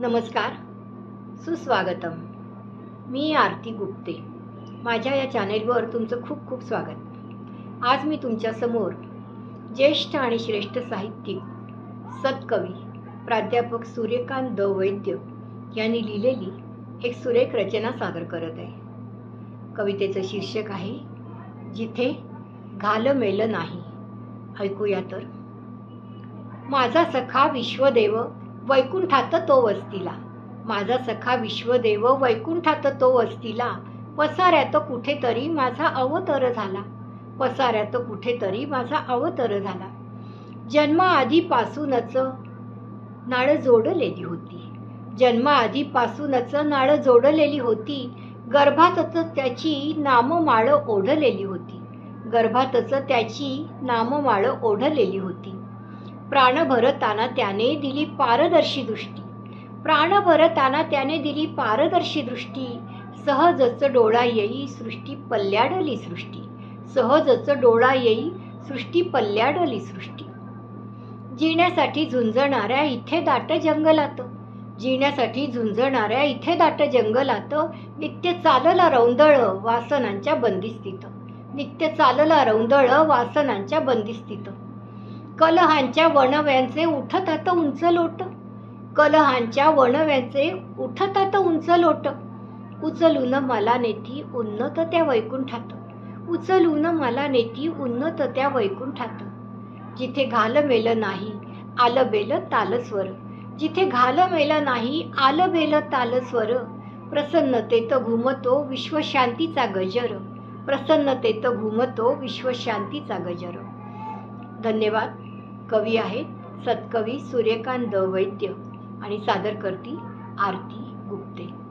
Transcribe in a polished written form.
नमस्कार, सुस्वागतम. मी आरती गुप्ते. माझ्या या चॅनेलवर तुमचं खूप खूप स्वागत. आज मी तुमच्यासमोर ज्येष्ठ आणि श्रेष्ठ साहित्यिक, सत्कवी, प्राध्यापक सूर्यकांत द वैद्य यांनी लिहिलेली एक सुरेख रचना सादर करत आहे. कवितेचं शीर्षक आहे जिथे घालं मेलं नाही. ऐकूया तर. माझा सखा विश्वदेव वैकुंठात तो वसतीला. माझा सखा विश्वदेव वैकुंठात तो वसतीला. पसाऱ्यात कुठेतरी माझा अवतर झाला. पसाऱ्यात कुठेतरी माझा अवतर झाला. जन्माआधीपासूनच नाळ जोडलेली होती. जन्माआधीपासूनच नाळ जोडलेली होती. गर्भातच त्याची नाममाळ ओढलेली होती. गर्भातच त्याची नाममाळ ओढलेली होती. प्राण भरताना त्याने दिली पारदर्शी दृष्टी. प्राण भरताना त्याने दिली पारदर्शी दृष्टी. सहजच डोळा येई सृष्टी पल्ल्याडली सृष्टी. सहजच डोळा येई सृष्टी पल्ल्याडली सृष्टी. जिण्यासाठी झुंजणाऱ्या इथे दाट जंगलात. जिण्यासाठी झुंजणाऱ्या इथे दाट जंगलात. नित्य चालला रौंदळ वासनांच्या बंदिस्तीत. नित्य चालला रौंदळ वासनांच्या बंदिस्तीत. कलहांच्या वणव्यांचे उठतात उंच लोट. कलहांच्या वणव्यांचे उठतात उंच लोट. उचलून मला नेती उन्नत त्या वैकुंठात. उचलून मला नेती उन्नत त्या वैकुंठात. जिथे घालं मेलं नाही आलं बेलं तालस्वर. जिथे घालं मेलं नाही आलं बेलं तालस्वर. प्रसन्नतेत घुमतो विश्वशांतीचा गजर. प्रसन्नतेत घुमतो विश्वशांतीचा गजर. धन्यवाद. कवी आहेत सत्कवी सूर्यकांत द वैद्य आणि सादर करती आरती गुप्ते.